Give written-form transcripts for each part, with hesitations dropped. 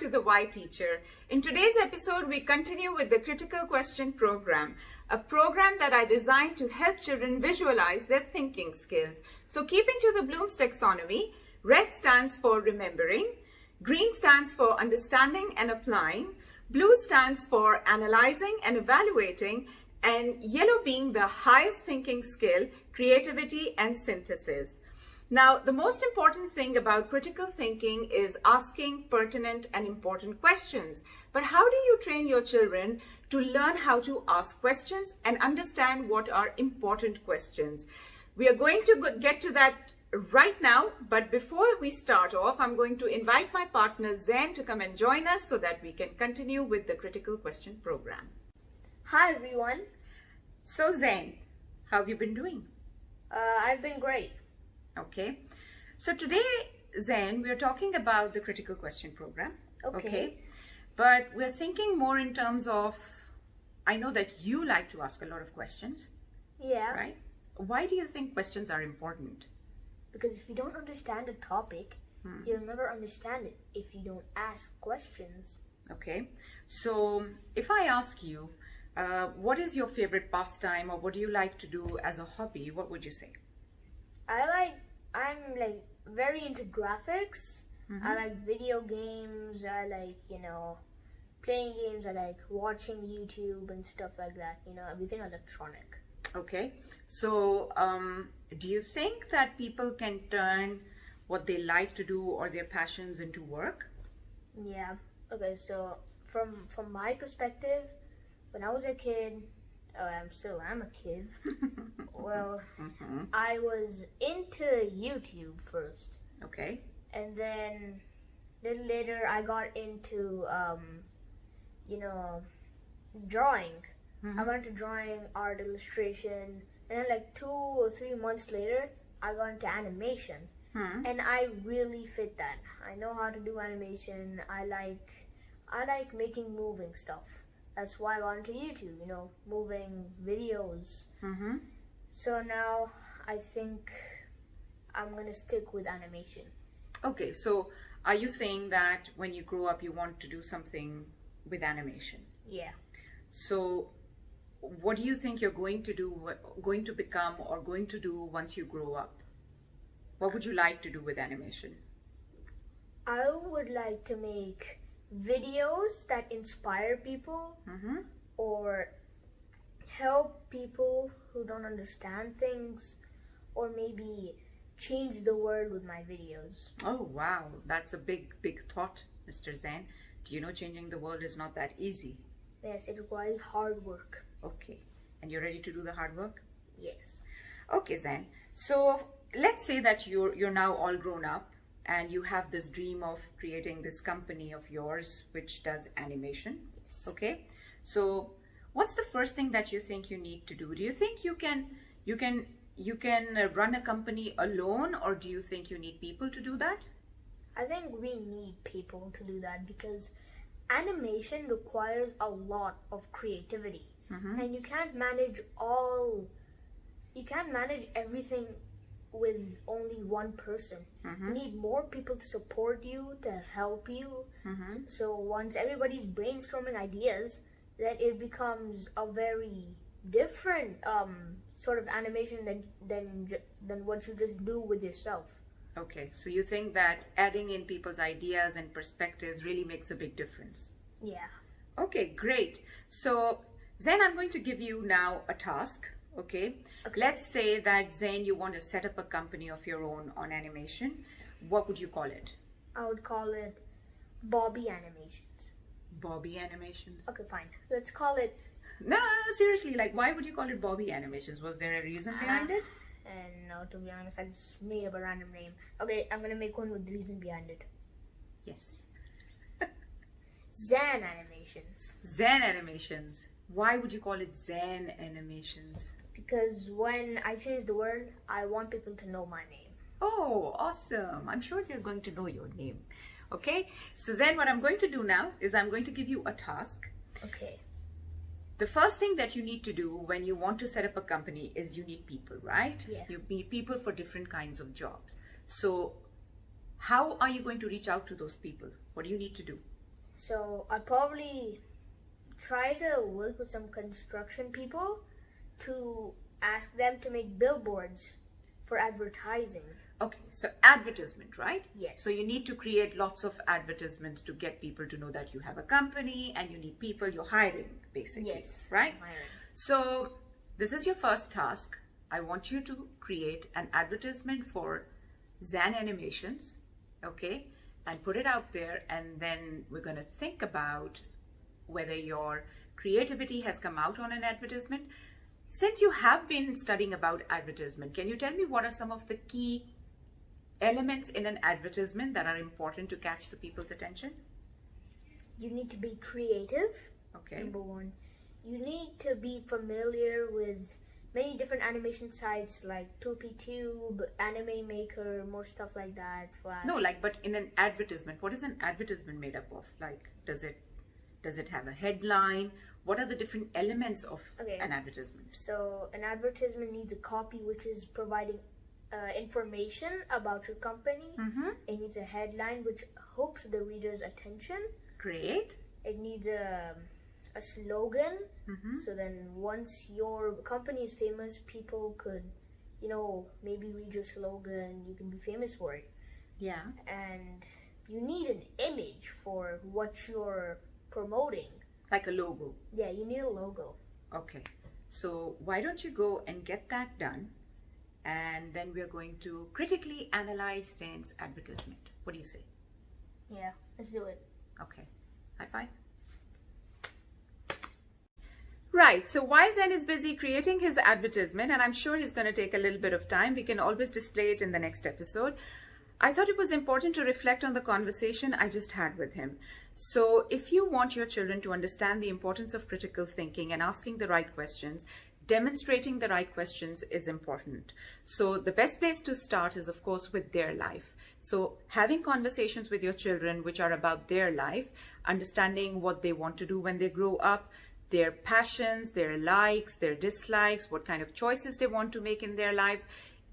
to the Why Teacher. In today's episode, we continue with the Critical Question Program, a program that I designed to help children visualize their thinking skills. So keeping to the Bloom's taxonomy, red stands for remembering, green stands for understanding and applying, blue stands for analyzing and evaluating, and yellow being the highest thinking skill, creativity and synthesis. Now, the most important thing about critical thinking is asking pertinent and important questions. But how do you train your children to learn how to ask questions and understand what are important questions? We are going to get to that right now, but before we start off, I'm going to invite my partner Zain to come and join us so that we can continue with the Critical Question Program. Hi everyone. So Zain, how have you been doing? I've been great. Okay, so today, Zain, we're talking about the Critical Question Program. Okay. But we're thinking more in terms of, I know that you like to ask a lot of questions. Yeah. Right? Why do you think questions are important? Because if you don't understand a topic, you'll never understand it if you don't ask questions. Okay, so if I ask you, what is your favorite pastime or what do you like to do as a hobby, what would you say? I'm like very into graphics. I like video games. I like, playing games. I like watching YouTube and stuff like that. Everything electronic. Okay, so do you think that people can turn what they like to do or their passions into work? Yeah. Okay, so from my perspective, when I was a kid, I'm a kid. Well, I was into YouTube first. Okay. And then a little later I got into, drawing. I got into drawing, art, illustration. And then like 2 or 3 months later, I got into animation. And I really fit that. I know how to do animation. I like making moving stuff. That's why I got into YouTube, moving videos. So now I think I'm going to stick with animation. Okay, so are you saying that when you grow up, you want to do something with animation? Yeah. So what do you think you're going to do, going to become or going to do once you grow up? What would you like to do with animation? I would like to make videos that inspire people or help people who don't understand things, or maybe change the world with my videos. Oh wow, that's a big thought, Mr. Zain. Do you know changing the world is not that easy? Yes, it requires hard work. Okay, and you're ready to do the hard work? Yes. Okay, Zain. So let's say that you're now all grown up and you have this dream of creating this company of yours which does animation. Yes. Okay, so what's the first thing that you think you need to do? Do you think you can run a company alone, or do you think you need people to do that? I think we need people to do that because animation requires a lot of creativity. And you can't manage everything with only one person. You need more people to support you, to help you. So once everybody's brainstorming ideas, then it becomes a very different sort of animation than what you just do with yourself. Okay, so you think that adding in people's ideas and perspectives really makes a big difference? Yeah. Okay, great. So Zain, I'm going to give you now a task. Okay. Let's say that Zain, you want to set up a company of your own on animation. What would you call it? I would call it Bobby Animations. Bobby Animations? Okay, fine. Let's call it... No, seriously, like why would you call it Bobby Animations? Was there a reason behind it? And no, to be honest, I just made up a random name. Okay, I'm gonna make one with the reason behind it. Yes. Zain Animations. Zain Animations. Why would you call it Zain Animations? Because when I change the word, I want people to know my name. Oh, awesome. I'm sure they're going to know your name. Okay, so Zain, what I'm going to do now is I'm going to give you a task. Okay. The first thing that you need to do when you want to set up a company is you need people, right? Yeah. You need people for different kinds of jobs. So how are you going to reach out to those people? What do you need to do? So I'd probably try to work with some construction people to ask them to make billboards for advertising. Okay, so advertisement, right? Yes. So you need to create lots of advertisements to get people to know that you have a company and you need people, you're hiring basically, Yes, right? I'm hiring. So this is your first task. I want you to create an advertisement for Zen Animations, okay? And put it out there, and then we're going to think about whether your creativity has come out on an advertisement. Since you have been studying about advertisement, can you tell me what are some of the key elements in an advertisement that are important to catch the people's attention? You need to be creative, Okay. number one. You need to be familiar with many different animation sites like 2PTube, Anime Maker, more stuff like that, Flash. No, like, but in an advertisement, what is an advertisement made up of? Like, does it have a headline? What are the different elements of Okay. an advertisement? So an advertisement needs a copy which is providing information about your company. Mm-hmm. It needs a headline which hooks the reader's attention. Great. It needs a slogan. Mm-hmm. So then once your company is famous, people could, maybe read your slogan. You can be famous for it. Yeah. And you need an image for what you're promoting. Like a logo. Yeah, you need a logo. Okay. So why don't you go and get that done? And then we're going to critically analyze Zen's advertisement. What do you say? Yeah, let's do it. Okay. High five. Right, so while Zen is busy creating his advertisement, and I'm sure he's going to take a little bit of time, we can always display it in the next episode, I thought it was important to reflect on the conversation I just had with him. So if you want your children to understand the importance of critical thinking and asking the right questions, demonstrating the right questions is important. So the best place to start is, of course, with their life. So having conversations with your children which are about their life, understanding what they want to do when they grow up, their passions, their likes, their dislikes, what kind of choices they want to make in their lives,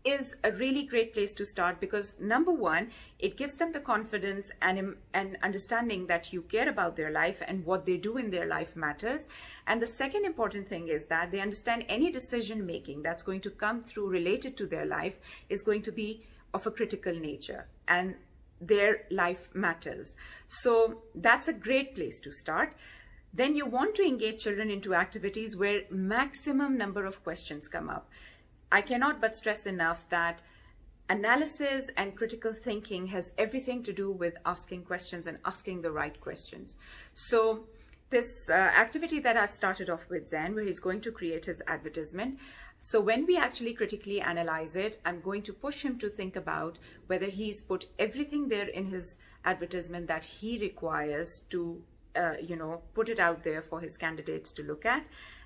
is a really great place to start, because number one, it gives them the confidence and understanding that you care about their life and what they do in their life matters. And the second important thing is that they understand any decision making that's going to come through related to their life is going to be of a critical nature and their life matters. So that's a great place to start. Then you want to engage children into activities where maximum number of questions come up. I cannot but stress enough that analysis and critical thinking has everything to do with asking questions and asking the right questions. So this activity that I've started off with Zen, where he's going to create his advertisement. So when we actually critically analyze it, I'm going to push him to think about whether he's put everything there in his advertisement that he requires to put it out there for his candidates to look at.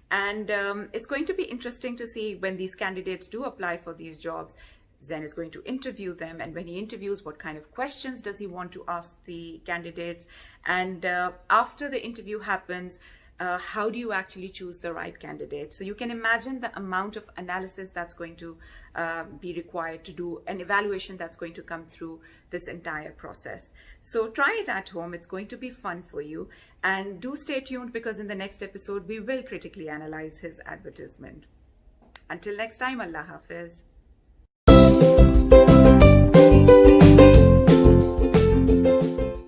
And it's going to be interesting to see when these candidates do apply for these jobs. Zen is going to interview them, and when he interviews, what kind of questions does he want to ask the candidates? And after the interview happens, how do you actually choose the right candidate? So you can imagine the amount of analysis that's going to be required to do an evaluation that's going to come through this entire process. So try it at home. It's going to be fun for you. And do stay tuned, because in the next episode, we will critically analyze his advertisement. Until next time, Allah Hafiz.